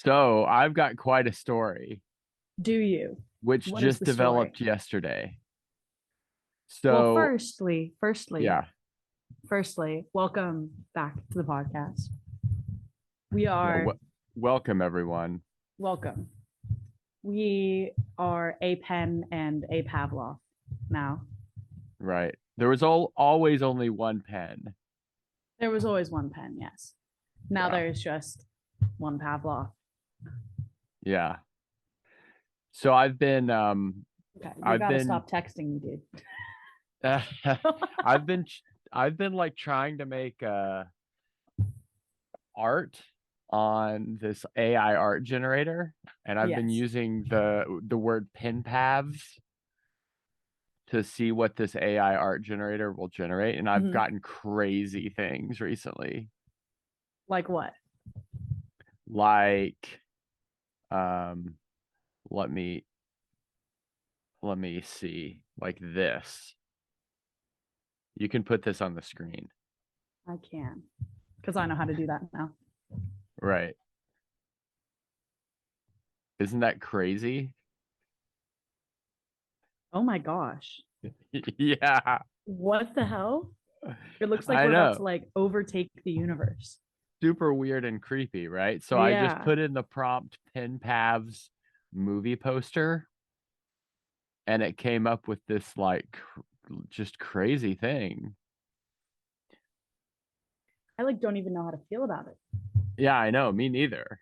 So I've got quite a story, Do you? which What is just the story? developed yesterday. Well, So firstly, firstly, yeah, firstly, welcome back to the podcast. We yeah. are Welcome everyone. welcome. We are a Penn and a Pavlov now. Right. There was always only one pen. There was always one Penn, yes. Now Yeah, there's just one Pavlov. yeah. So I've been Okay, you I've got to been stop texting me, dude. I've been I've been like trying to make art on this AI art generator, and I've been Yes. using the word PennPavs to see what this AI art generator will generate, and I've Mhm. gotten crazy things recently. Like what? Like um let me see, like this. You can put this on the screen. I can, because I know how to do that now. Right. Isn't that crazy? Oh my gosh. Yeah, What the hell? It looks like I we're about know. to like overtake the universe. Super weird and creepy, right? So I just Yeah. put in the prompt PennPavs movie poster, and it came up with this like just crazy thing. I like don't even know how to feel about it. Yeah, I know. Me neither.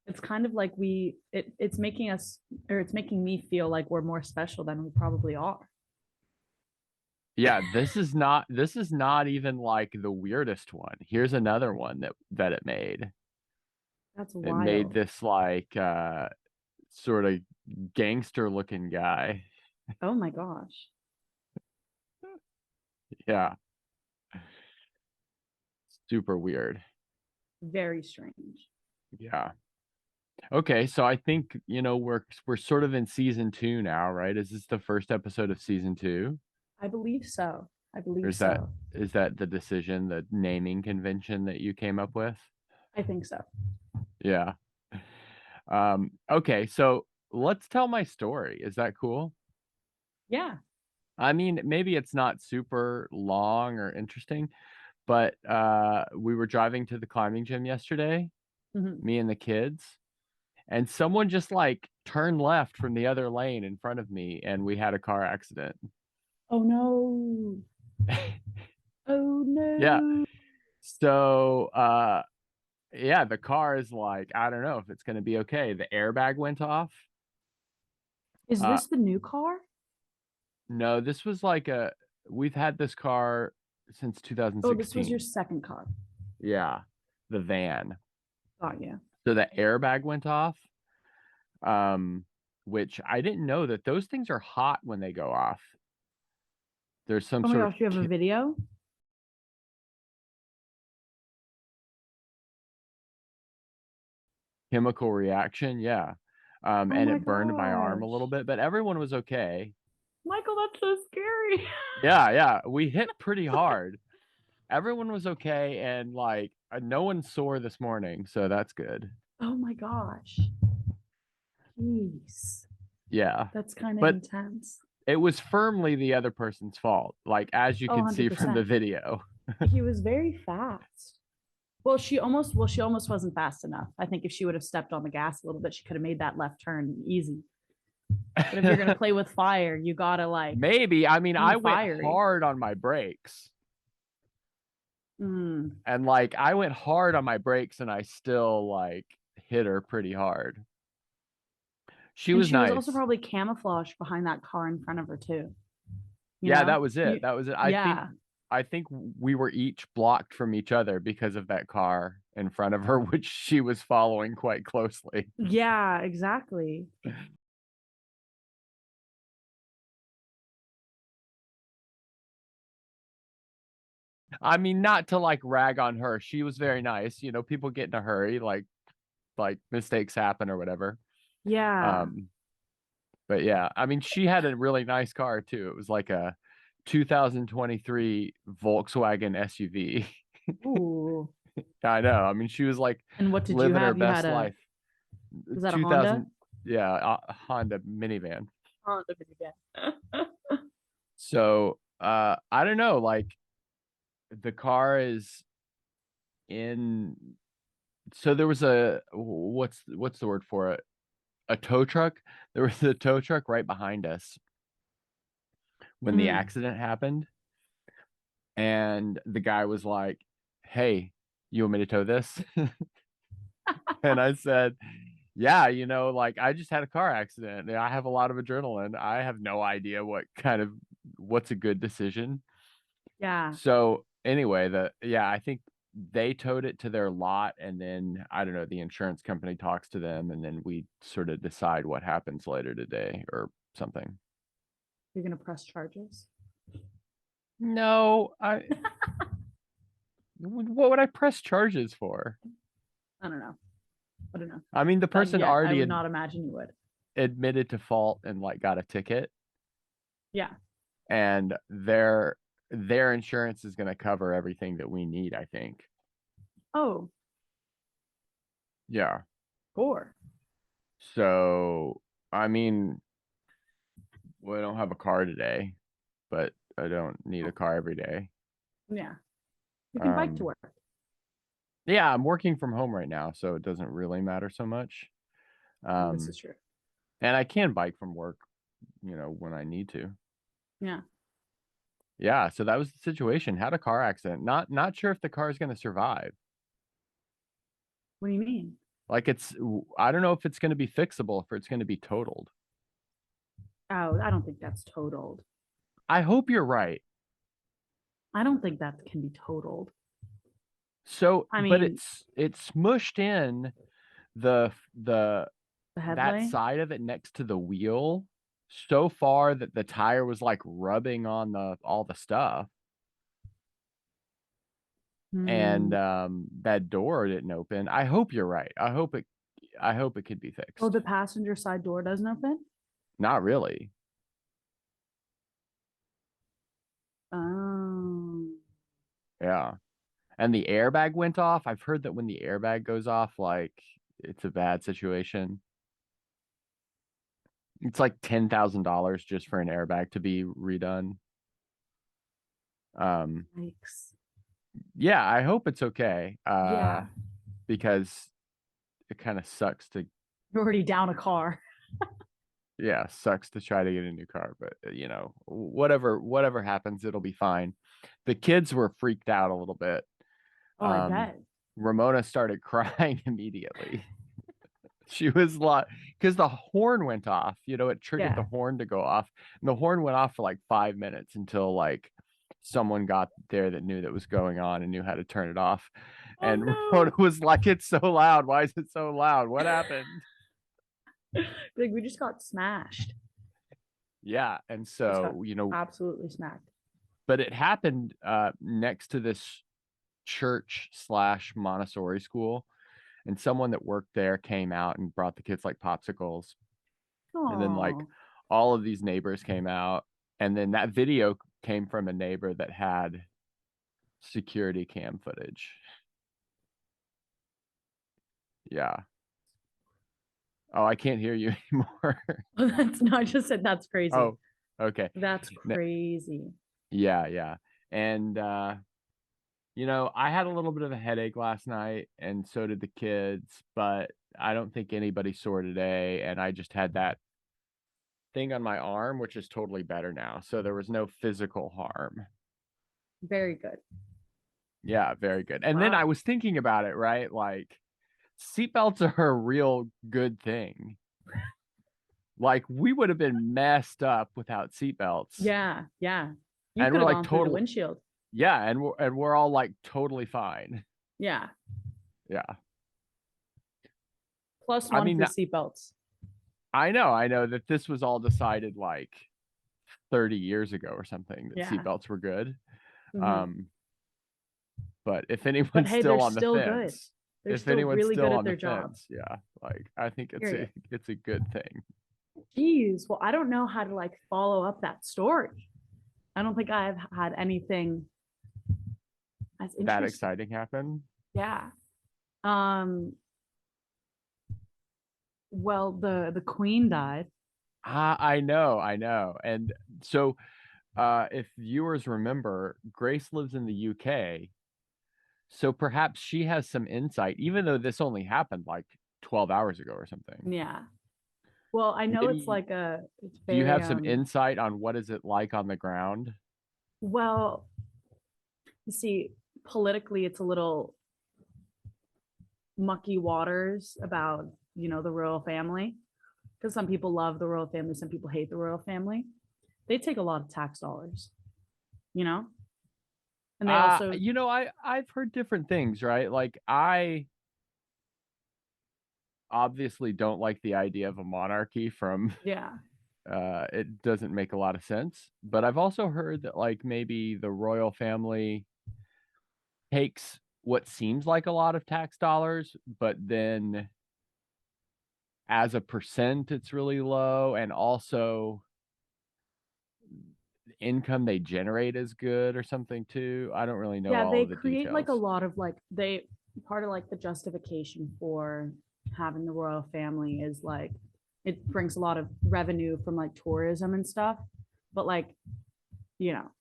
It's kind of like it's making us, or it's making me feel like we're more special than we probably are. Yeah, this is not even like the weirdest one. Here's another one that it made. That's It made wild. this like sort of gangster looking guy. Oh my gosh. Yeah, super weird. Very strange. Yeah. Okay, so I think, we're sort of in season 2 now, right? Is this the first episode of season 2? I believe so. I Or believe is that so. is that the decision, the naming convention that you came up with? I think so. Yeah. Okay, so let's tell my story. Is that cool? Yeah. I mean, maybe it's not super long or interesting, but we were driving to the climbing gym yesterday, Mhm. me and the kids, and someone just like turned left from the other lane in front of me, and we had a car accident. Oh no. Oh Yeah. no. So yeah, the car is like, I don't know if it's gonna be okay. The airbag went off. Is Uh this the new car? no, this was like we've had this car since Oh, this was your 2016. second car. Yeah, the van. Got you. So the airbag went off. Um, which I didn't know that those things are hot when they go off. There's some Oh my sort of gosh, you have a video? chemical reaction. Yeah. Oh And my it burned my arm a little gosh. bit, but everyone was okay. Michael, that's so scary. Yeah, yeah. We hit pretty hard. Everyone was okay, and like no one sore this morning, so that's good. Oh my gosh. Jeez. Yeah. That's kind of But intense. it was firmly the other person's fault, like as you Oh, can see from the 100%. video. He was very fast. She almost wasn't fast enough. I think if she would have stepped on the gas a little bit, she could have made that left turn easy. But if you're going to play with fire, you got to like Maybe. I mean, be I went fiery. hard on my brakes. Mm. And like I went hard on my brakes and I still like hit her pretty hard. She And was she was also nice. probably camouflaged behind that car in front of her too. You Yeah, know? that was it. You That was it. Yeah. I think we were each blocked from each other because of that car in front of her, which she was following quite closely. Yeah, exactly. I mean, not to like rag on her. She was very nice. People get in a hurry, like mistakes happen or whatever. Yeah. Um, but yeah, I mean, she had a really nice car too. It was like a 2023 Volkswagen SUV. Ooh. I know. I mean, she was like And what did you living her have? You had best a life. Is that a Honda? 2000, yeah, Honda minivan. Honda minivan. So I don't know, like the car is in. So there was a what's the word for it? A tow truck. There was a tow truck right behind us when the Mm. accident happened, and the guy was like, "Hey, you want me to tow this?" And I said, "Yeah, like I just had a car accident. I have a lot of adrenaline. I have no idea what's a good decision." Yeah. So anyway, I think they towed it to their lot, and then I don't know, the insurance company talks to them, and then we sort of decide what happens later today or something. You're gonna press charges? No, what would I press charges for? I don't know. I don't know. I mean, the But person yeah, I already would not imagine you would. admitted to fault and like got a ticket, Yeah. and their insurance is going to cover everything that we need, I think. Oh, Yeah. gore. So, I mean, we don't have a car today, but I don't need a car every day. Yeah. You can bike to Um, work. yeah, I'm working from home right now, so it doesn't really matter so much. This Um, is true. and I can bike from work, when I need to. Yeah. Yeah, so that was the situation. Had a car accident. Not sure if the car is going to survive. What do you mean? Like I don't know if it's going to be fixable, if it's going to be totaled. Oh, I don't think that's totaled. I hope you're right. I don't think that can be totaled. So, I but mean, it's smushed in the the that headlight. side of it next to the wheel so far that the tire was like rubbing on the all the stuff, and Hmm. that door didn't open. I hope you're right. I hope it could be Oh, fixed. the passenger side door doesn't open? Not really. Oh. Yeah. And the airbag went off. I've heard that when the airbag goes off, like it's a bad situation. It's like $10,000 just for an airbag to be redone. Um, Yikes. yeah, I hope it's okay. Yeah. Because it kind of sucks to, You're already down a car. yeah, sucks to try to get a new car, but whatever happens, it'll be fine. The kids were freaked out a little bit. Oh, I Um, bet. Ramona started crying immediately. She was like, because the horn went off, it triggered the Yeah. horn to go off. And the horn went off for like 5 minutes until like someone got there that knew that was going on and knew how to turn it off. Oh And Ramona was like, "It's so loud. Why is it so loud? What happened?" no. Like we just got smashed. Yeah. And Just got so, absolutely smacked. but it happened next to this church slash Montessori school. And someone that worked there came out and brought the kids like popsicles. And then like Oh, all of these neighbors came out. And then that video came from a neighbor that had security cam footage. Yeah. Oh, I can't hear you anymore. that's no, I just said that's crazy. Oh, okay. That's crazy. Yeah, yeah. And I had a little bit of a headache last night, and so did the kids, but I don't think anybody sore today. And I just had that thing on my arm, which is totally better now. So there was no physical harm. Very good. Yeah, very good. And then I Wow. was thinking about it, right? Like seatbelts are a real good thing. Like we would have been messed up without seatbelts. Yeah, yeah. You And could we're have like gone through the total, windshield. yeah, and we're all like totally fine. Yeah. Yeah. Plus I one mean, for seatbelts. I know that this was all decided like 30 years ago or something that Yeah. seatbelts were good. Hmm. Um, but if But anyone's hey, they're still on the still good. fence, They're if still anyone's really still good at on the their job. fence, yeah, like I think it's a Period. it's a good thing. Geez. Well, I don't know how to like follow up that story. I don't think I've had anything as That interesting. exciting happened. Yeah. Um, Well, the queen died. I know. And so if viewers remember, Grace lives in the UK, so perhaps she has some insight, even though this only happened like 12 hours ago or something. Yeah. Well, I know it's Maybe like a it's do you very have some insight on what is it like on the ground? well, you see, politically it's a little mucky waters about, the royal family because some people love the royal family, some people hate the royal family. They take a lot of tax dollars, you know? And they also I've heard different things, right? Like I obviously don't like the idea of a monarchy from yeah. it doesn't make a lot of sense, but I've also heard that like maybe the royal family takes what seems like a lot of tax dollars, but then as a percent it's really low, and also the income they generate is good or something too. I don't really know Yeah, all they of the create like a details. lot of like they part of like the justification for having the royal family is like it brings a lot of revenue from like tourism and stuff. But like, you know,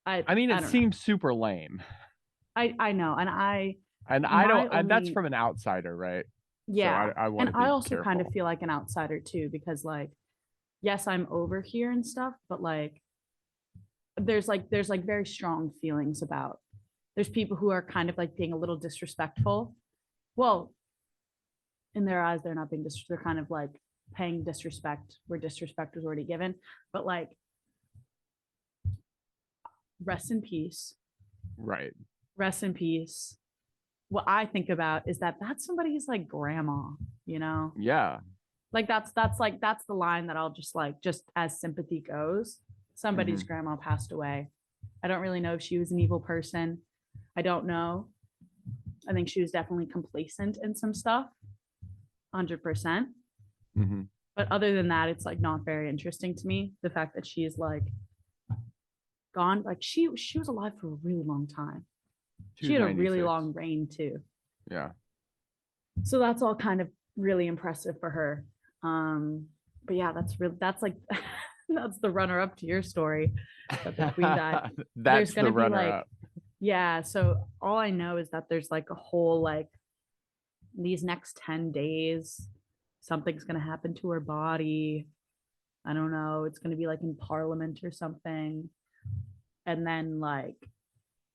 I I mean, I it don't know. seems super lame. I know, and And I don't, my that's only from an outsider, right? So yeah, I want and to I be also kind of careful. feel like an outsider too because like yes, I'm over here and stuff, but like there's like very strong feelings about there's people who are kind of like being a little disrespectful. Well, in their eyes, they're not being they're kind of like paying disrespect where disrespect was already given. But like, rest in peace, Right. rest in peace. What I think about is that that's somebody's like grandma, you know, Yeah. like that's the line that I'll just as sympathy goes. Somebody's Hmm. grandma passed away. I don't really know if she was an evil person. I don't know. I think she was definitely complacent in some stuff, 100%. Hmm. But other than that, it's like not very interesting to me. The fact that she is like gone, like she was alive for a really long time. She She was had a really 96. long reign too. Yeah. So that's all kind of really impressive for her. But yeah, that's like that's the runner up to your story that the queen died. There's That's the gonna be runner like, up. yeah, so all I know is that there's like a whole like these next 10 days, something's gonna happen to her body. I don't know. It's gonna be like in parliament or something. And then like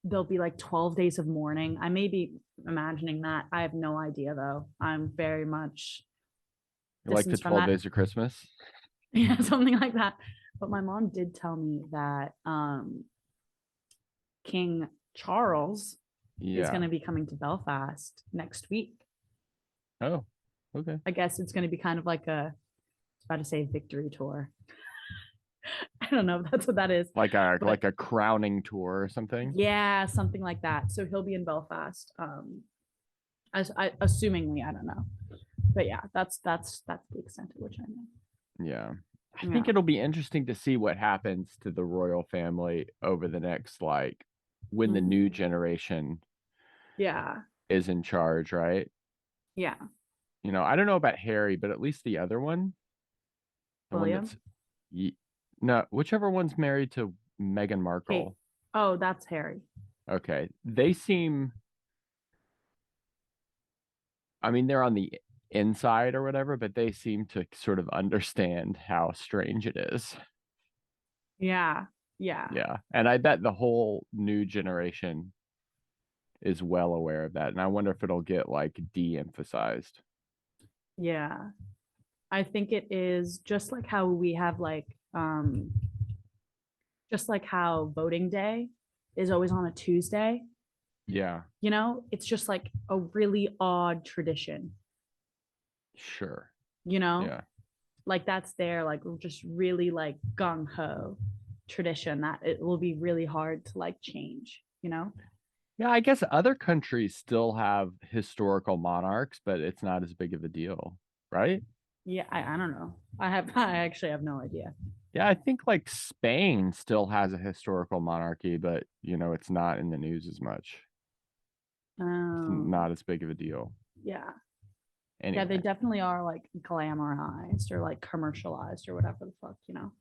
there'll be like 12 days of mourning. I may be imagining that. I have no idea though. I'm very much Like the distanced from 12 that. days of Christmas. Yeah, something like that. But my mom did tell me that King Charles is going Yeah. to be coming to Belfast next week. Oh, okay. I guess it's going to be kind of like a, I was about to say victory tour. I don't know if that's what that is, but Like a crowning tour or something. yeah, something like that. So he'll be in Belfast. Assumingly, I don't know, but yeah, that's the extent to which I know. Yeah. I think Yeah, it'll be interesting to see what happens to the royal family over the next, like, when the new mm, generation yeah, is in charge, right? yeah. I don't know about Harry, but at least the other one, the one William, that's, no, whichever one's married to Meghan Kate. Markle. Oh, that's Harry. Okay. They seem, I mean, they're on the inside or whatever, but they seem to sort of understand how strange it is. Yeah, yeah, Yeah. And I bet the whole new generation is well aware of that. And I wonder if it'll get like de-emphasized. yeah. I think it is just like how we have just like how voting day is always on a Tuesday, Yeah, it's just like a really odd tradition, sure. you know? Yeah. Like that's their like just really like gung ho tradition that it will be really hard to like change. Yeah, I guess other countries still have historical monarchs, but it's not as big of a deal, right? Yeah, I don't know. I actually have no idea. Yeah, I think like Spain still has a historical monarchy, but it's not in the news as much. It's Um, not as big of a deal. yeah. Yeah, they Anyway, definitely are like glamorized or like commercialized or whatever the fuck, you know.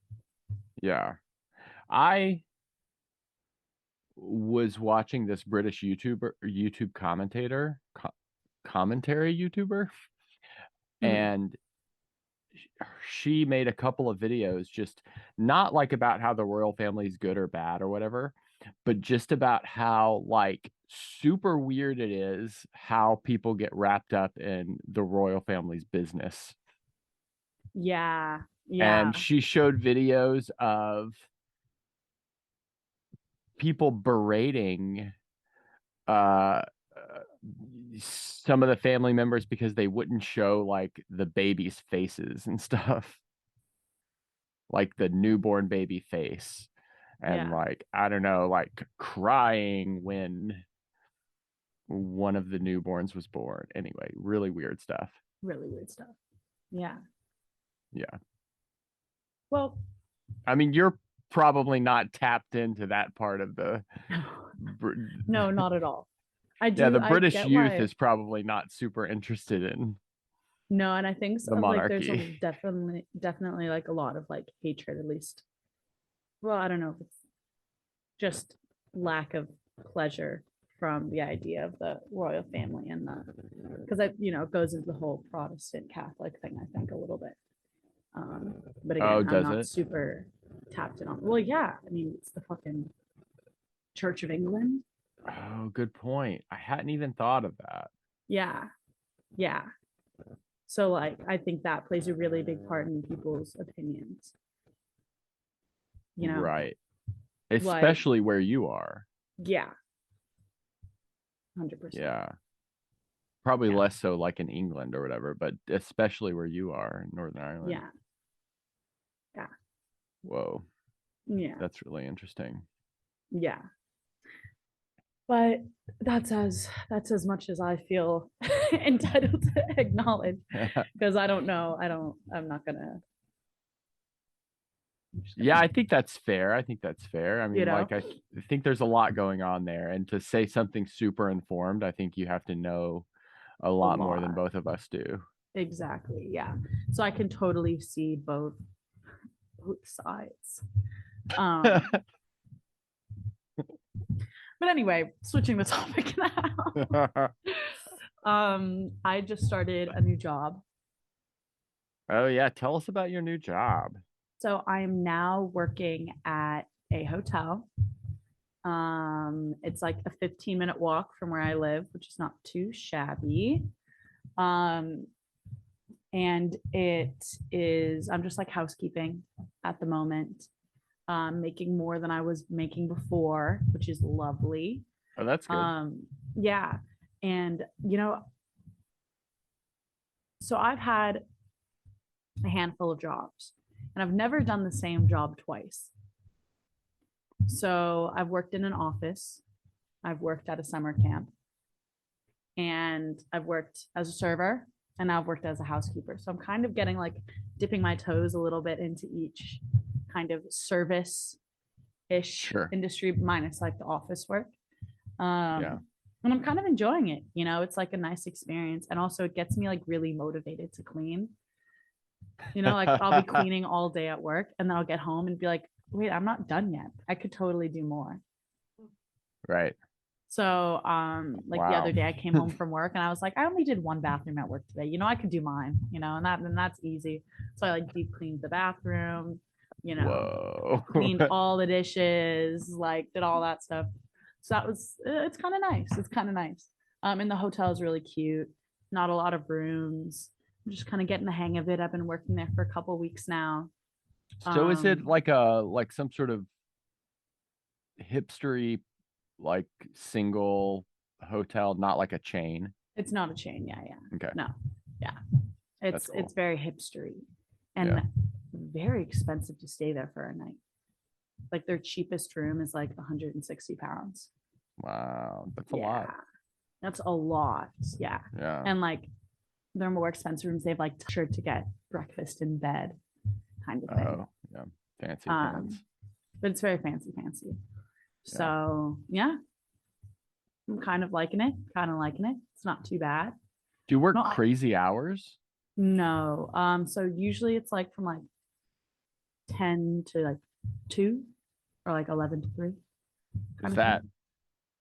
yeah. I was watching this British YouTube commentary YouTuber, Mhm. and she made a couple of videos just not like about how the royal family is good or bad or whatever, but just about how like super weird it is how people get wrapped up in the royal family's business. Yeah, And yeah, she showed videos of people berating uh some of the family members because they wouldn't show like the baby's faces and stuff, like the newborn baby face, and yeah. like I don't know, like crying when one of the newborns was born. Anyway, really weird stuff. Really weird stuff. Yeah. Yeah. Well, I mean, you're probably not tapped into that part of the no, not at all. I yeah, do, the I British get youth why. is probably not super interested in No, and I think the like there's a monarchy. definitely like a lot of like hatred, at least. Well, I don't know if it's just lack of pleasure from the idea of the royal family and the because I it goes into the whole Protestant Catholic thing, I think, a little bit. But Oh, again, I'm does not it? super tapped in on. Well, yeah, I mean it's the fucking Church of England. Oh, good point. I hadn't even thought of that. Yeah, yeah. So like I think that plays a really big part in people's opinions. You know, Right. like Especially where you are. yeah, 100%. Yeah. Probably Yeah, less so like in England or whatever, but especially where you are in Northern Ireland. yeah, yeah, Whoa, yeah, that's really interesting. yeah. But that's as much as I feel entitled to acknowledge because I don't know. I'm not gonna. I'm just Yeah, gonna. I think that's fair. I think that's fair. I You mean, know, like, I think there's a lot going on there. And to say something super informed, I think you have to know a a lot more than lot. both of us do. Exactly. Yeah. So I can totally see both sides. Um, but anyway, switching the topic now. I just started a new job. Oh, yeah. Tell us about your new job. So I am now working at a hotel. It's like a 15-minute walk from where I live, which is not too shabby. Um, and I'm just like housekeeping at the moment, making more than I was making before, which is lovely. Oh, that's good. Yeah. And, so I've had a handful of jobs and I've never done the same job twice. So I've worked in an office, I've worked at a summer camp, and I've worked as a server, and now I've worked as a housekeeper. So I'm kind of getting like dipping my toes a little bit into each kind of service ish Sure. industry, minus like the office work. Yeah. And I'm kind of enjoying it. It's like a nice experience. And also, it gets me like really motivated to clean. Like I'll be cleaning all day at work and then I'll get home and be like, wait, I'm not done yet. I could totally do more. Right. So, like the other Wow. day I came home from work and I was like, I only did one bathroom at work today. I could do mine, and that's easy. So I like deep cleaned the bathroom, Whoa. cleaned all the dishes, like did all that stuff. So it's kind of nice. It's kind of nice. And the hotel is really cute. Not a lot of rooms. I'm just kind of getting the hang of it. I've been working there for a couple of weeks now. So is it Um, like some sort of hipstery like single hotel, not like a chain? it's not a chain. Yeah, yeah. Okay. No, yeah. That's It's cool. very hipstery Yeah. and very expensive to stay there for a night. Like their cheapest room is like 160 pounds. Wow. That's a lot. Yeah, that's a lot. Yeah, Yeah. and like their more expensive rooms, they have like sure to get breakfast in bed kind of thing. Oh, yeah. Fancy Um, pants. but it's very fancy, fancy. Yeah. So yeah, I'm kind of liking it. Kind of liking it. It's not too bad. Do you work No, crazy hours? no. So usually it's like from like 10 to like 2 or like 11 to 3 Is kind of that thing.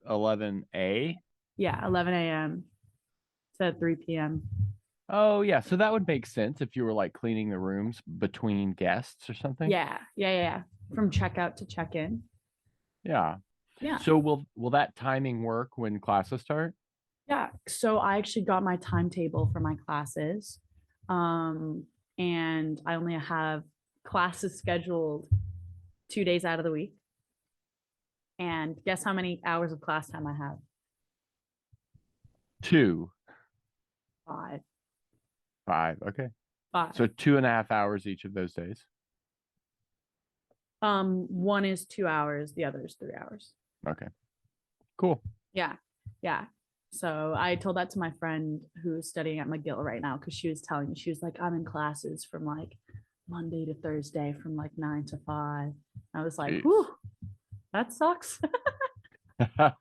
11A? Yeah, 11 a.m. to 3 p.m. Oh, yeah. So that would make sense if you were like cleaning the rooms between guests or something. Yeah. From checkout to check in. Yeah. Yeah. So will that timing work when classes start? Yeah. So I actually got my timetable for my classes. Um, and I only have classes scheduled 2 days out of the week. And guess how many hours of class time I have? Two, 5. five. Okay. So 5. 2.5 hours each of those days. One is 2 hours, the other is 3 hours. Okay. Cool. Yeah. Yeah. So I told that to my friend who's studying at McGill right now because she was telling me, she was like, I'm in classes from like Monday to Thursday from like 9 to 5. I was like, Jeez. whew, that sucks.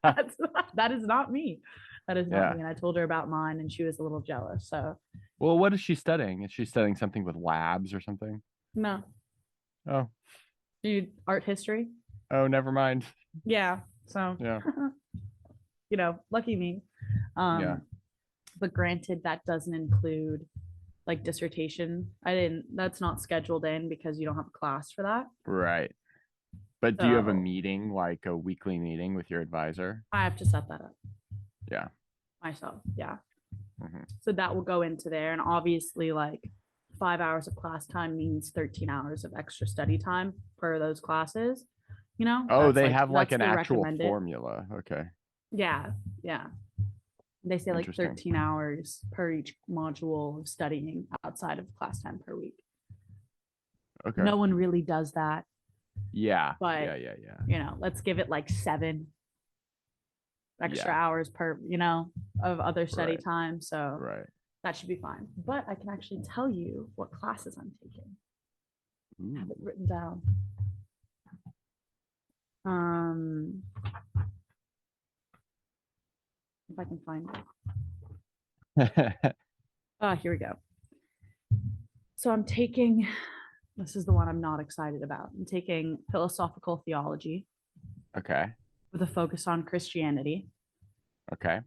That's that is not me. That is not Yeah. me. And I told her about mine and she was a little jealous. So Well, what is she studying? Is she studying something with labs or something? no. Oh, Do art history? oh, never mind. Yeah. So Yeah. lucky me. Yeah. Um, but granted, that doesn't include like dissertation. I didn't, that's not scheduled in because you don't have a class for that. Right. But do you have a So meeting, like a weekly meeting with your advisor? I have to set that up Yeah. myself. Yeah. Hmm. So that will go into there. And obviously, like 5 hours of class time means 13 hours of extra study time per those classes. Oh, That's they like, have like that's an the actual recommended. formula. Okay. Yeah. Yeah. They say like Interesting. 13 hours per each module of studying outside of class time per week. Okay. No one really does that, Yeah. but Yeah. Yeah. Yeah. let's give it like 7 extra Yeah. hours per, of other study Right. time. So Right. that should be fine. But I can actually tell you what classes I'm taking. I have Ooh. it written down. Um, if I can find it. Oh, here we go. So I'm taking, this is the one I'm not excited about. I'm taking philosophical theology Okay. with a focus on Christianity. Okay.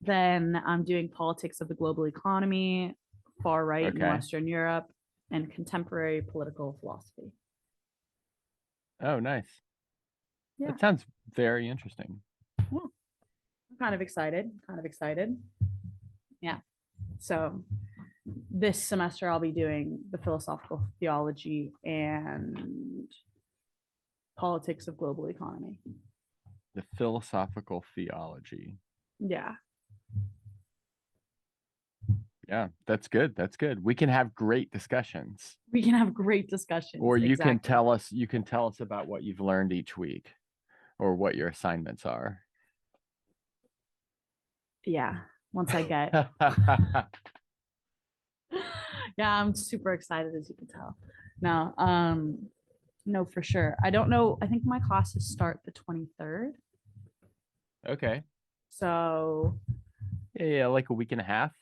Then I'm doing politics of the global economy, far right in Okay. Western Europe, and contemporary political philosophy. Oh, nice. Yeah. That sounds very interesting. Yeah. I'm kind of excited. Kind of excited. Yeah. So this semester I'll be doing the philosophical theology and politics of global economy. The philosophical theology. Yeah. Yeah, that's good. That's good. We can have great discussions. We can have great discussions. Or Exactly. you can tell us about what you've learned each week or what your assignments are. Yeah. Once I get, yeah, I'm super excited as you can tell. No, no, for sure. I don't know. I think my classes start the 23rd. Okay. So Yeah, yeah, like a week and a half.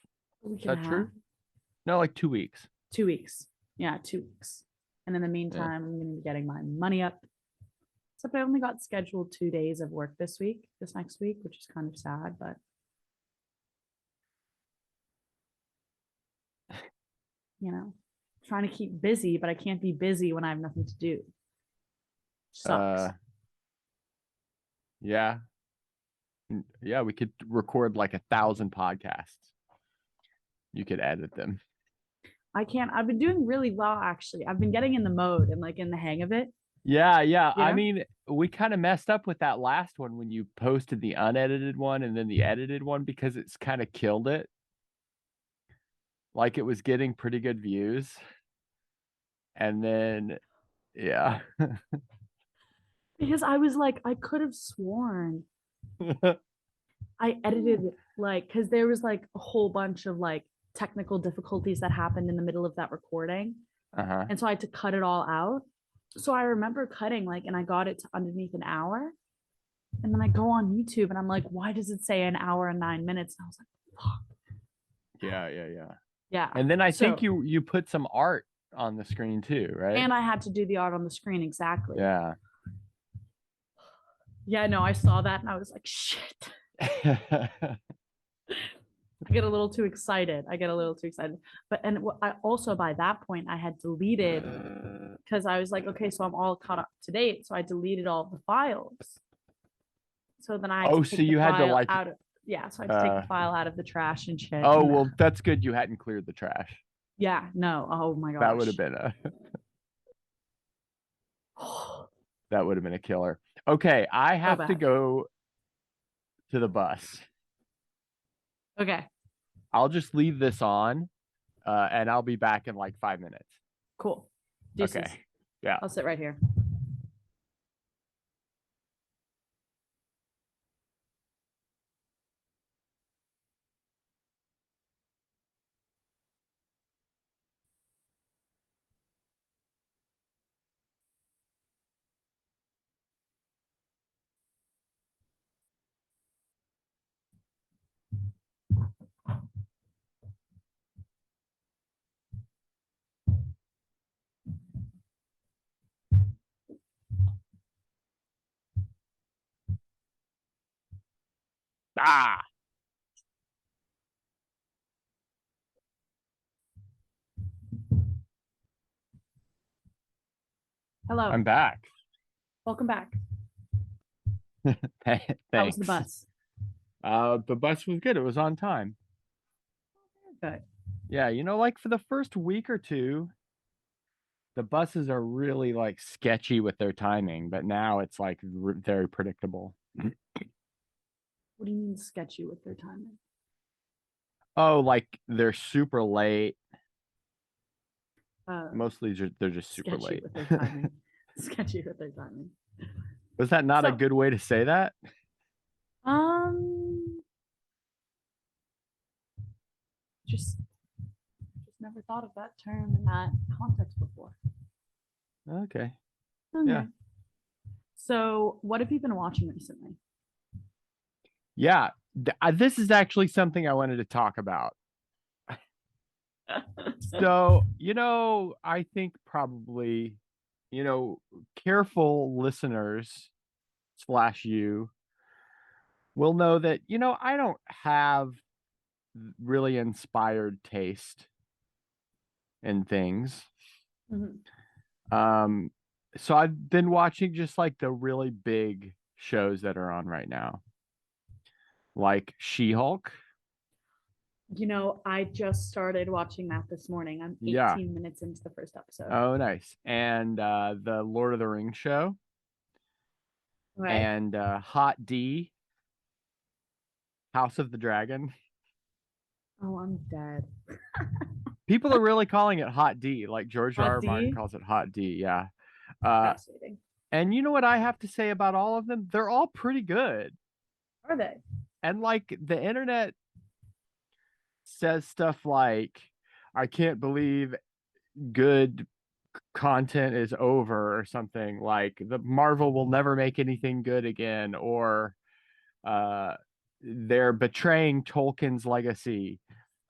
a week Is and a that half, true? No, like 2 weeks. 2 weeks. Yeah, 2 weeks. And in the Yeah. meantime, I'm going to be getting my money up. Except I only got scheduled 2 days of work this next week, which is kind of sad, but trying to keep busy, but I can't be busy when I have nothing to do. Sucks. Uh, yeah. Yeah, we could record like 1,000 podcasts. You could edit them. I can't. I've been doing really well, actually. I've been getting in the mode and like in the hang of it, Yeah, yeah. you I know? mean, we kind of messed up with that last one when you posted the unedited one and then the edited one because it's kind of killed it. Like it was getting pretty good views. And then, yeah. Because I was like, I could have sworn I edited like, because there was like a whole bunch of like technical difficulties that happened in the middle of that recording. Uh-huh. And so I had to cut it all out. So I remember cutting like, and I got it to underneath an hour. And then I go on YouTube and I'm like, why does it say an hour and 9 minutes? And I was like, fuck. Yeah. Yeah. And then I think So, you put some art on the screen too, right? and I had to do the art on the screen exactly. Yeah. Yeah, no, I saw that and I was like, shit. I get a little too excited. But and I also by that point I had deleted because I was like, okay, so I'm all caught up to date. So I deleted all the files. So then I had to Oh, so take the you had to file like out of so I had to take uh the file out of the trash and shit. oh And well, that's good you hadn't cleared the trash. yeah, no. Oh my That would have gosh. been a that would have been a killer. Okay, I So have to bad. go to the bus. Okay, I'll just leave this on, and I'll be back in like 5 minutes. cool. Deuces. Okay. Yeah. I'll sit right here. Ah, Hello. I'm back. Welcome back. How was the Thanks. bus? The bus was good. It was on time. Good. Yeah, like for the first week or two, the buses are really like sketchy with their timing, but now it's like very predictable. What do you mean sketchy with their timing? Oh, like they're super late. Uh, Mostly they're just super sketchy late. with their timing. Sketchy with their timing. Was that not a So, good way to say that? um, just never thought of that term in that context before. Okay. Yeah. Okay. So, what have you been watching recently? Yeah. This is actually something I wanted to talk about. So, I think probably, you know, careful listeners slash you will know that, I don't have really inspired taste in things. Mhm. Um, so I've been watching just like the really big shows that are on right now, like She-Hulk. I just started watching that this morning. I'm Yeah. 18 minutes into the first episode. Oh, nice. And the Lord of the Rings show Okay. and Hot D, House of the Dragon. Oh, I'm dead. People are really calling it Hot D, like George R. Hot R. Martin D? calls it Hot D. Yeah. Uh, Fascinating. and you know what I have to say about all of them? They're all pretty good. Are they? And like the internet says stuff like, I can't believe good content is over or something like the Marvel will never make anything good again or uh they're betraying Tolkien's legacy.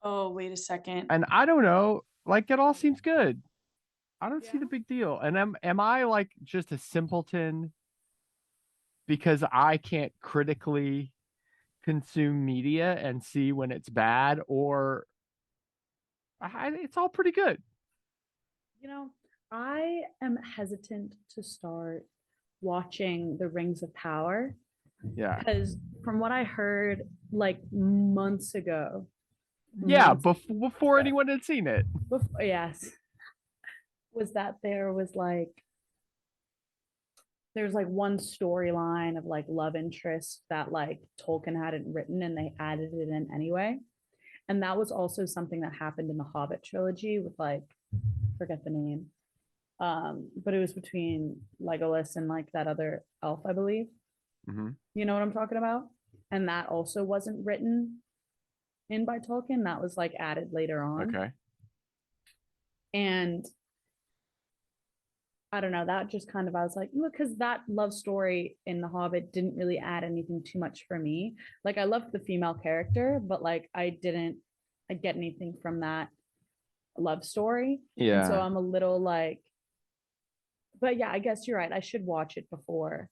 Oh, wait a second. And I don't know, like it all seems good. I don't see Yeah. the big deal. And am I like just a simpleton because I can't critically consume media and see when it's bad or it's all pretty good. You know, I am hesitant to start watching The Rings of Power Yeah. because from what I heard like months ago, Yeah, months before anyone had seen it. before, yes, was that there's like one storyline of like love interest that like Tolkien hadn't written and they added it in anyway. And that was also something that happened in the Hobbit trilogy with like forget the name. But it was between Legolas and like that other elf, I believe. Hmm. You know what I'm talking about? And that also wasn't written in by Tolkien. That was like added later on. Okay. And I don't know, that just kind of, I was like, because that love story in The Hobbit didn't really add anything too much for me. Like, I loved the female character, but like, I didn't get anything from that love story. And so Yeah. I'm a little like, but yeah, I guess you're right. I should watch it before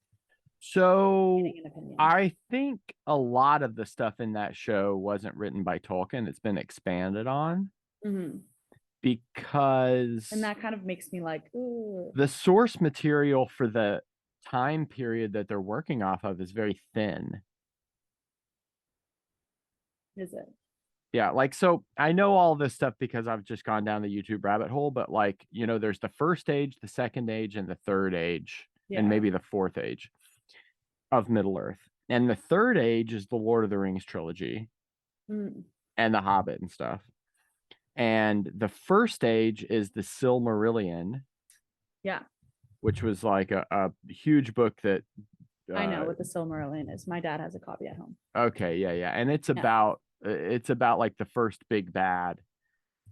So getting an opinion. I think a lot of the stuff in that show wasn't written by Tolkien. It's been expanded on Hmm. And because that kind of makes me like, ooh, the source material for the time period that they're working off of is very thin. is it? Yeah, like so I know all this stuff because I've just gone down the YouTube rabbit hole, but like, there's the first age, the second age, and the third age, and Yeah. maybe the fourth age of Middle Earth. And the third age is the Lord of the Rings trilogy Mm, and the Hobbit and stuff. And the first age is the Silmarillion, yeah. which was like a huge book that I know uh what the Silmarillion is. My dad has a copy at home. okay, yeah, yeah. And Yeah. it's about like the first big bad,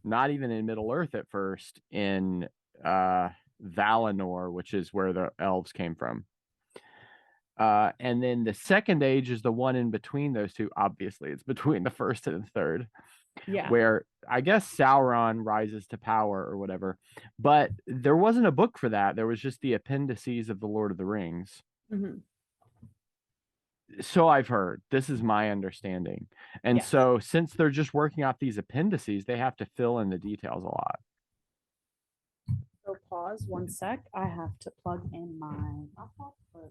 not even in Middle Earth at first, in uh Valinor, which is where the elves came from. And then the second age is the one in between those two. Obviously, it's between the first and the third, Yeah. where I guess Sauron rises to power or whatever. But there wasn't a book for that. There was just the appendices of the Lord of the Rings. Hmm. So I've heard. This is my understanding. And Yes. so since they're just working off these appendices, they have to fill in the details a lot. So pause 1 sec. I have to plug in my laptop for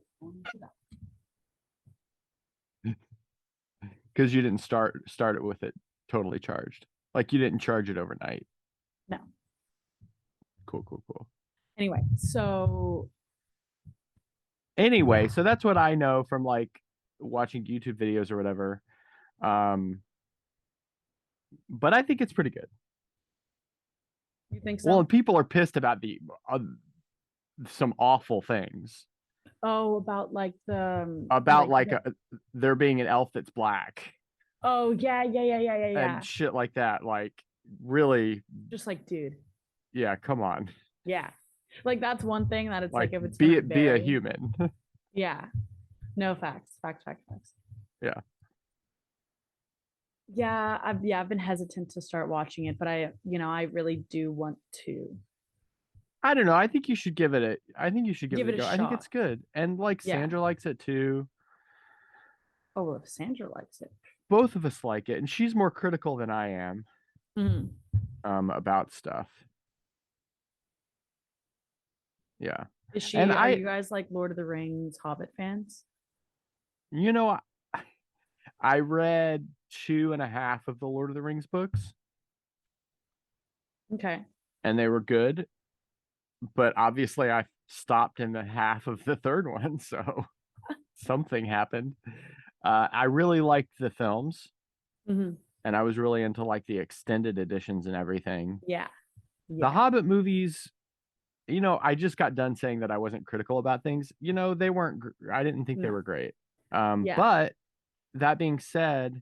Because you didn't start it with it totally charged. Like you didn't charge it overnight. no. Cool, cool, cool. Anyway, so Anyway, so that's what I know from like watching YouTube videos or whatever. Um, but I think it's pretty good. you think Well, so? and people are pissed about the some awful things Oh, about like the about like like there being an elf that's black oh yeah, yeah, yeah, yeah, yeah, and yeah. shit like that. Like, really, Just like, dude, yeah, come on. yeah. Like that's one thing that it's like Like, if it's be gonna it be a vary. human. Yeah. No facts. Facts. Yeah. Yeah, I've been hesitant to start watching it, but I really do want to I don't know. I think you should give it I think you should give give it a it a go. I think shot. it's good. And like Yeah. Sandra likes it too. Oh, well, if Sandra likes it. Both of us like it, and she's more critical than I am Mhm. about stuff. Yeah. Is And she, are you guys like Lord of the Rings, Hobbit fans? you know, I read two and a half of the Lord of the Rings books, Okay. and they were good, but obviously I stopped in the half of the third one, so something happened. I really liked the films, Hmm. and I was really into like the extended editions and everything. Yeah. The Yeah. Hobbit movies, I just got done saying that I wasn't critical about things. They weren't. I didn't think they No. were great. Yeah. But that being said,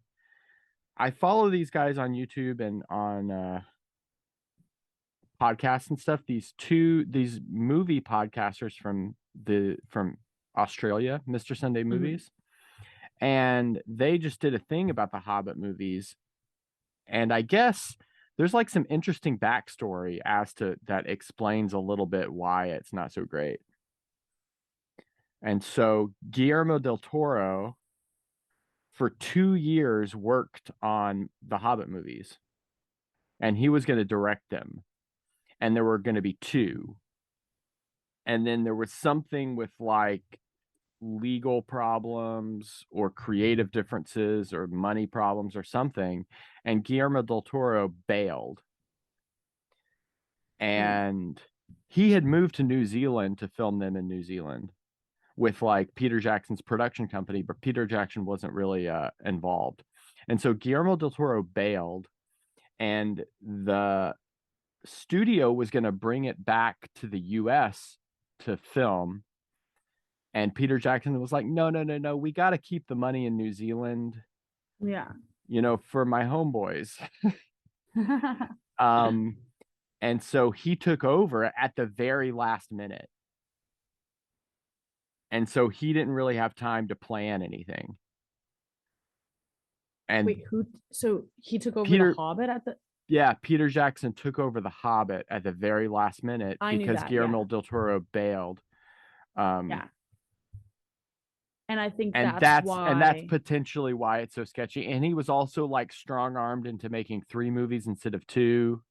I follow these guys on YouTube and on podcasts and stuff. These movie podcasters from Australia, Mr. Sunday Hmm. Movies, and they just did a thing about the Hobbit movies. And I guess there's like some interesting backstory as to that explains a little bit why it's not so great. And so Guillermo del Toro for 2 years worked on the Hobbit movies, and he was going to direct them, and there were going to be two. And then there was something with like legal problems or creative differences or money problems or something, and Guillermo del Toro bailed. Mm. And he had moved to New Zealand to film them in New Zealand with like Peter Jackson's production company, but Peter Jackson wasn't really involved. And so Guillermo del Toro bailed, and the studio was going to bring it back to the US to film. And Peter Jackson was like, no, no, no, no, we got to keep the money in New Zealand, Yeah. for my homeboys. Um, and so he took over at the very last minute. And so he didn't really have time to plan anything. And Wait, who? So he took over the Peter, Hobbit at the. yeah, Peter Jackson took over The Hobbit at the very last minute I knew because that. Yeah, Guillermo del Toro bailed. Um, yeah. And I think and that's that's why. potentially why it's so sketchy. And he was also like strong armed into making 3 movies instead of 2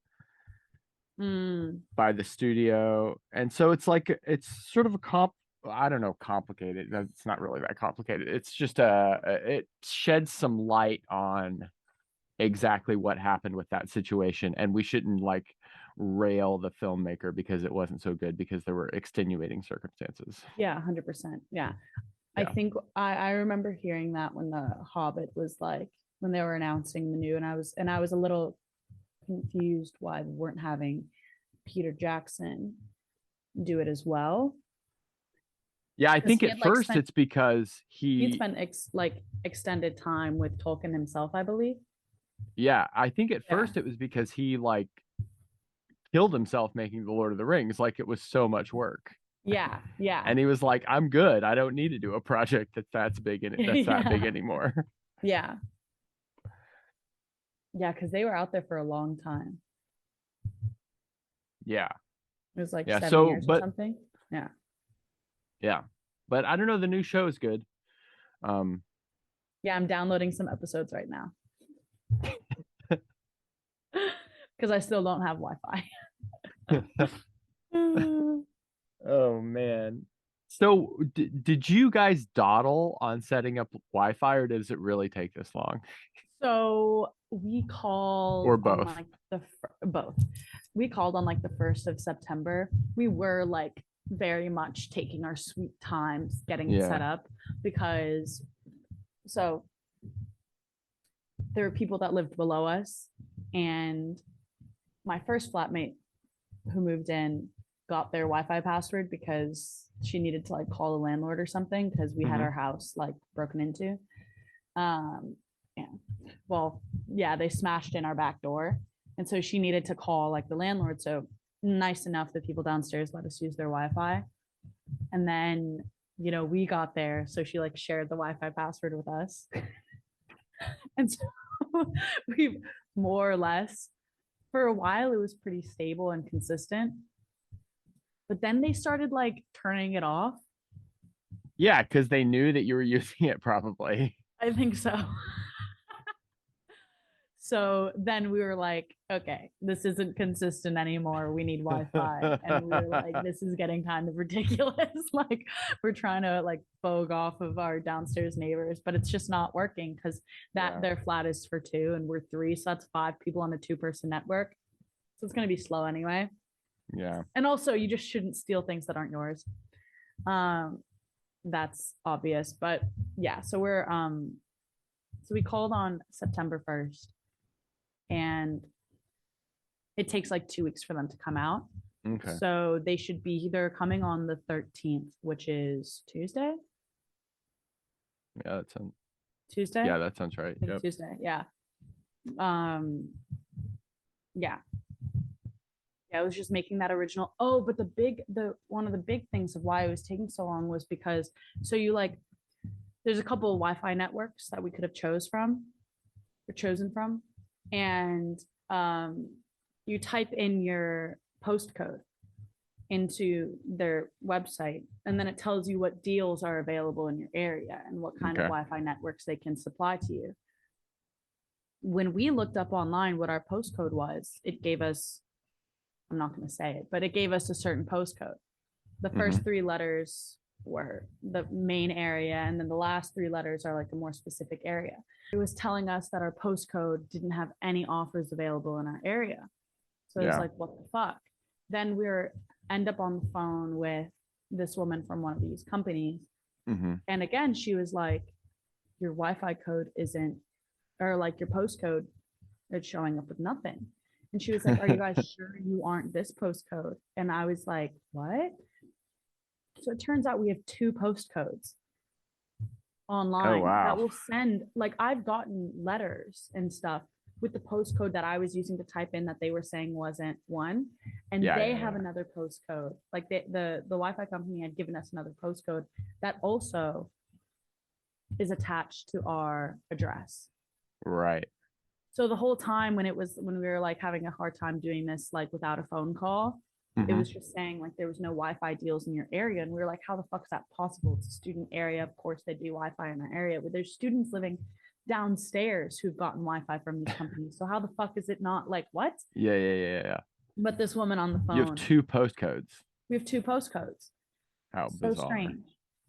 Mm, by the studio. And so it's like it's sort of a I don't know, complicated. It's not really that complicated. It's just it sheds some light on exactly what happened with that situation, and we shouldn't like rail the filmmaker because it wasn't so good because there were extenuating circumstances. yeah, 100%. Yeah. I Yeah. think I remember hearing that when the Hobbit was like when they were announcing the new, and I was a little confused why we weren't having Peter Jackson do it as well, Yeah, I because think at first it's because he had spent like extended time with Tolkien himself, I believe. yeah, I think at Yeah. first it was because he like killed himself making the Lord of the Rings, like it was so much work. Yeah. Yeah. And he was like, I'm good. I don't need to do a project that's big in it that's that big Yeah. anymore. Yeah. Yeah. Because they were out there for a long time. Yeah. It was like Yeah. 7 years or something. Yeah. Yeah. But I don't know, the new show is good. Um Yeah. I'm downloading some episodes right now because I still don't have Wi-Fi. Oh man. So did you guys dawdle on setting up Wi-Fi, or does it really take this long? So we Or called on both? like both. We called on like the 1st of September. We were like very much taking our sweet times getting it set Yeah. up because so there were people that lived below us, and my first flatmate who moved in got their Wi-Fi password because she needed to like call the landlord or something because we had Hmm. our house like broken into. Um, yeah. Well, yeah, they smashed in our back door. And so she needed to call like the landlord. So nice enough that people downstairs let us use their Wi-Fi. And then, we got there. So she like shared the Wi-Fi password with us. And so we more or less, for a while, it was pretty stable and consistent. But then they started like turning it off. Yeah, because they knew that you were using it probably. I think so. So then we were like, okay, this isn't consistent anymore. We need Wi-Fi. And we were like, this is getting kind of ridiculous. Like we're trying to like bogue off of our downstairs neighbors, but it's just not working because that Yeah. their flat is for two and we're three. So that's 5 people on a 2-person network. So it's gonna be slow anyway. Yeah. And also you just shouldn't steal things that aren't yours. Um, that's obvious. But yeah, so we called on September 1st and it takes like 2 weeks for them to come out. Okay. So they should be either coming on the 13th, which is Tuesday. Yeah, that sounds Tuesday? yeah, that sounds right. I think Yep. Tuesday. Yeah. Um, yeah. Yeah, I was just making that original. Oh, but the one of the big things of why it was taking so long was because so you like there's a couple of Wi-Fi networks that we could have chosen from, and you type in your postcode into their website, and then it tells you what deals are available in your area and what kind of Okay. Wi-Fi networks they can supply to you. When we looked up online what our postcode was, it gave us, I'm not going to say it, but it gave us a certain postcode. The first Hmm. 3 letters were the main area, and then the last 3 letters are like a more specific area. It was telling us that our postcode didn't have any offers available in our area. So it was Yeah. like, what the fuck? Then end up on the phone with this woman from one of these companies. Hmm. And again, she was like, your Wi-Fi code isn't, or like your postcode, it's showing up with nothing. And she was like, are you guys sure you aren't this postcode? And I was like, what? So it turns out we have 2 postcodes Oh online that wow. will send, like, I've gotten letters and stuff with the postcode that I was using to type in that they were saying wasn't one. And Yeah, they yeah, have yeah. another postcode. Like the Wi-Fi company had given us another postcode that also is attached to our address. Right. So the whole time when we were like having a hard time doing this like without a phone call, it Hmm. was just saying like there was no Wi-Fi deals in your area, and we were like, how the fuck is that possible? It's a student area, of course they do Wi-Fi in our area, but there's students living downstairs who've gotten Wi-Fi from these companies. So how the fuck is it not like what? Yeah, yeah, yeah, yeah. But this woman on the You have phone, two postcodes. we have two postcodes. How So bizarre. strange.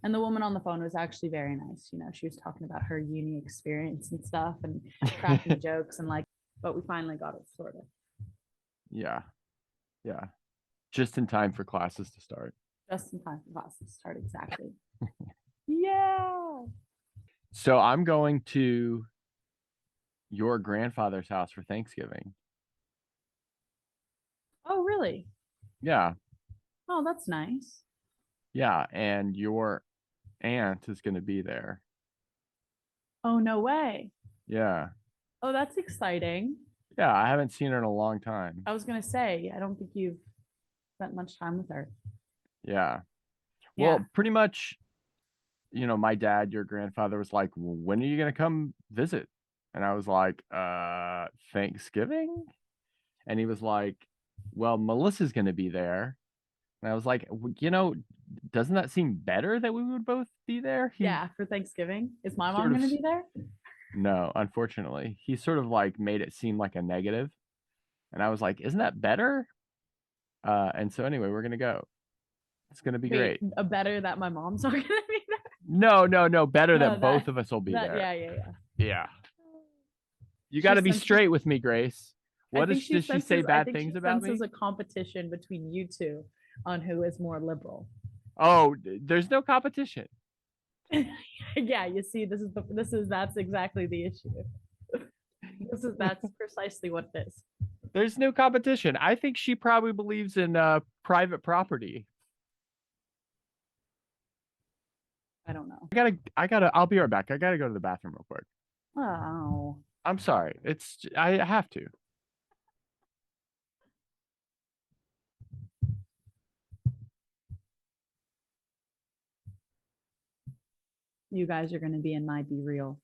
And the woman on the phone was actually very nice. You know, she was talking about her uni experience and stuff and cracking jokes and like, but we finally got it sorted Yeah, yeah. Just in time for classes to start. just in time for classes to start. Exactly. Yeah. So I'm going to your grandfather's house for Thanksgiving. Oh, really? Yeah, Oh, that's nice. yeah. And your aunt is going to be there. Oh, no way. Yeah. Oh, that's exciting. Yeah, I haven't seen her in a long time. I was gonna say, I don't think you've spent much time with her. Yeah. Yeah. Well, pretty much, my dad, your grandfather was like, "When are you going to come visit?" And I was like, Thanksgiving?" And he was like, "Well, Melissa's going to be there." And I was like, doesn't that seem better that we would both be there?" He Yeah, for Thanksgiving. Is my sort mom of, gonna be there? no, unfortunately, he sort of like made it seem like a negative. And I was like, "Isn't that better?" And so anyway, we're gonna go. It's gonna be Wait, great. a better that my mom's not gonna be there? No, no, no, better No, that both of us will be there. yeah, yeah, yeah. Yeah. You got She to be senses straight with me, Grace. I What think is she Does she say senses I bad think she things about senses me? a competition between you two on who is more liberal. Oh, there's no competition. Yeah, you see, that's exactly the issue. That's precisely what it is. There's no competition. I think she probably believes in private property. I don't know. I'll be right back. I gotta go to the bathroom real quick. Oh. I'm sorry. I have to. You guys are gonna be in my Be Real.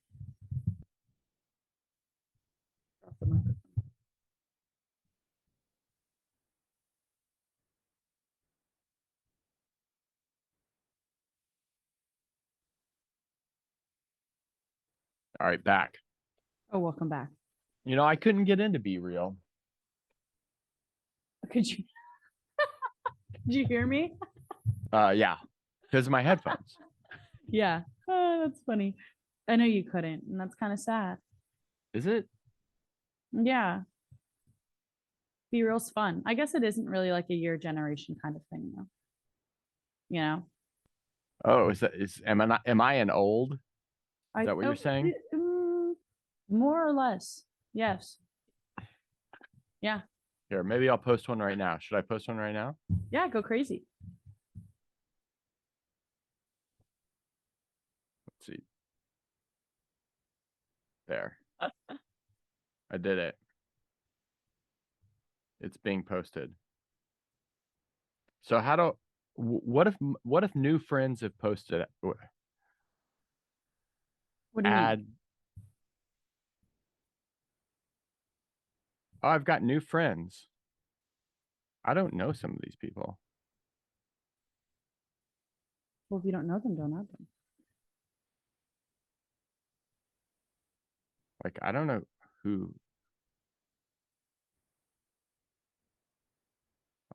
All right, back. Oh, welcome back. I couldn't get into Be Real. Could you did you hear me? Yeah, because of my headphones. Yeah. Oh, that's funny. I know you couldn't, and that's kind of sad. Is it? Yeah. Be Real's fun. I guess it isn't really like a your generation kind of thing though. You know? Oh, am I an old? Is I that what you're oh, saying? more or less. Yes. Yeah. Here, maybe I'll post one right now. Should I post one right now? Yeah, go crazy. Let's see. There. I did it. It's being posted. So what if new friends have posted What do you mean? add oh, I've got new friends. I don't know some of these people. Well, if you don't know them, don't add them. Like I don't know who.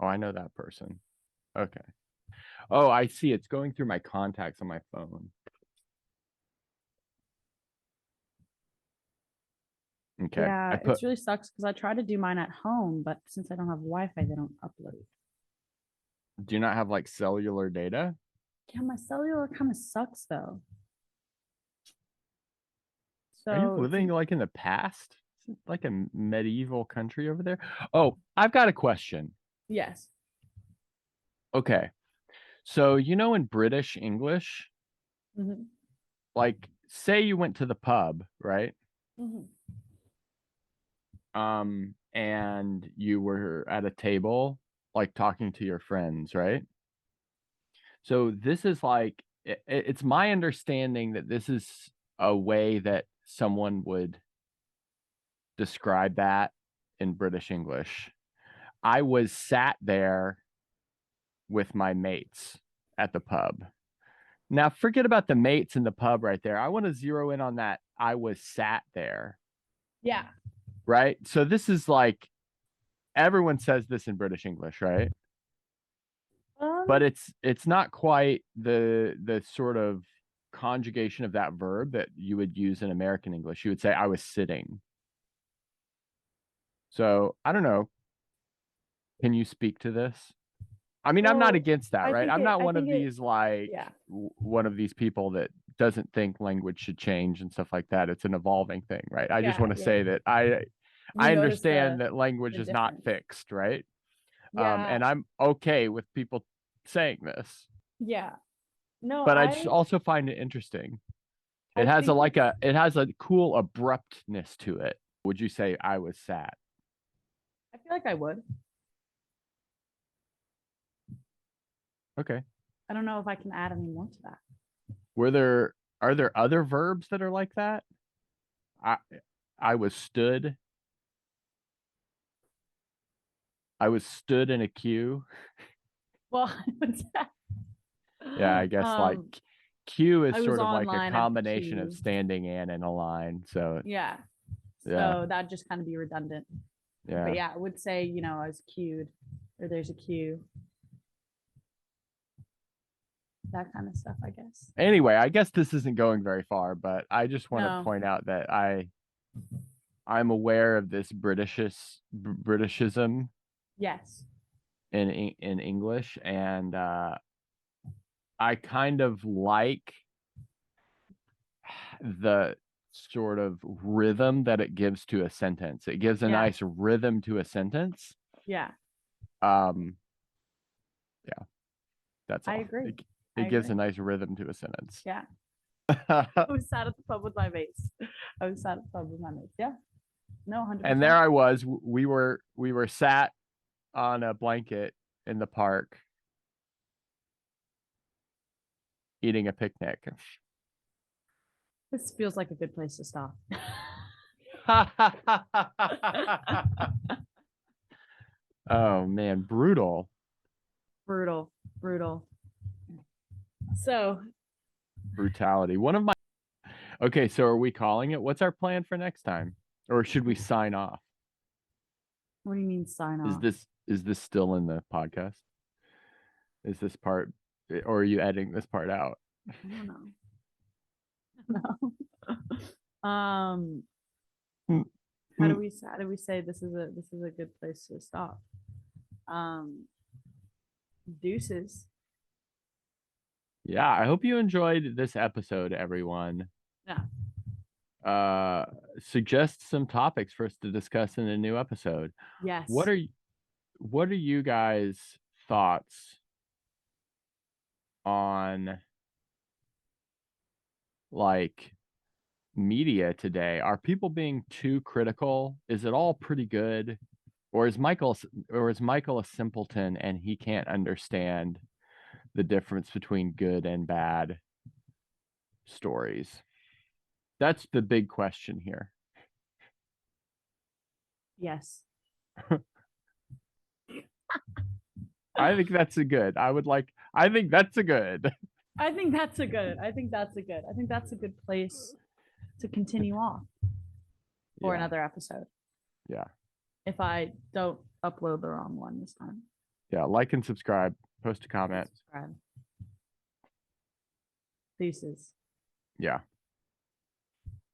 Oh, I know that person. Okay. Oh, I see. It's going through my contacts on my phone. Okay. I Yeah, put it's really sucks because I try to do mine at home, but since I don't have Wi-Fi, they don't upload. Do you not have like cellular data? Yeah, my cellular kind of sucks though. Are you So it's living like in the past? Is it like a medieval country over there? Oh, I've got a question. yes. Okay. So, in British English, Hmm. like say you went to the pub, right? Hmm. And you were at a table, like talking to your friends, right? So this is like it's my understanding that this is a way that someone would describe that in British English. I was sat there with my mates at the pub. Now, forget about the mates in the pub right there. I want to zero in on that. I was sat there, Yeah. right? So this is like everyone says this in British English, right? But Um, it's not quite the sort of conjugation of that verb that you would use in American English. You would say I was sitting. So I don't know. Can you speak to this? I mean, I'm not well, against that, right? I'm not I one think of it, these like yeah. one of these people that doesn't think language should change and stuff like that. It's an evolving thing, right? I just Yeah. want to Yeah. say that You I notice understand that language the is not difference. fixed, right? Yeah. And I'm okay with people saying this, Yeah. No, but I just also find it interesting. It I has a think like it's a it has a cool abruptness to it. Would you say I was sad? I feel like I would. Okay. I don't know if I can add any more to that. Were there are there other verbs that are like that? I I was stood. I was stood in a queue. Well, I would Yeah, I say, guess like queue is I was sort of like a online at the combination of queue. standing and in a line. So Yeah. yeah, So that'd just kind of be redundant. But yeah. yeah, I would say, I was queued or there's a queue, that kind of stuff, I guess. Anyway, I guess this isn't going very far, but I just want to No. point out that I'm aware of this Britishism Yes. in English, and I kind of like the sort of rhythm that it gives to a sentence. It gives a Yeah. nice rhythm to a sentence. Yeah. Um, yeah, that's I all. agree. It I gives a agree. nice rhythm to a sentence. Yeah. I was sat at the pub with my mates. I was sat at the pub with my mates. Yeah. No, And there 100%. I was. We were sat on a blanket in the park eating a picnic. This feels like a good place to stop. Oh man, brutal. Brutal. Brutal. So, Brutality. One of my Okay, so are we calling it? What's our plan for next time? Or should we sign off? what do you mean sign Is off? this still in the podcast? Is this part or are you editing this part out? I don't know. No. How do we say this is a good place to stop? Um, deuces. Yeah, I hope you enjoyed this episode, everyone. Yeah. Uh, suggest some topics for us to discuss in a new episode. What Yes. are what are you guys' thoughts on like media today? Are people being too critical? Is it all pretty good? Or is Michael a simpleton and he can't understand the difference between good and bad stories? That's the big question here. Yes. I think that's a good. I think that's a good. I think that's a good. I think that's a good. I think that's a good place to continue off for Yeah. another episode. Yeah. If I don't upload the wrong one this time. Yeah. Like and subscribe. Post a comment. Subscribe. Deuces. Yeah.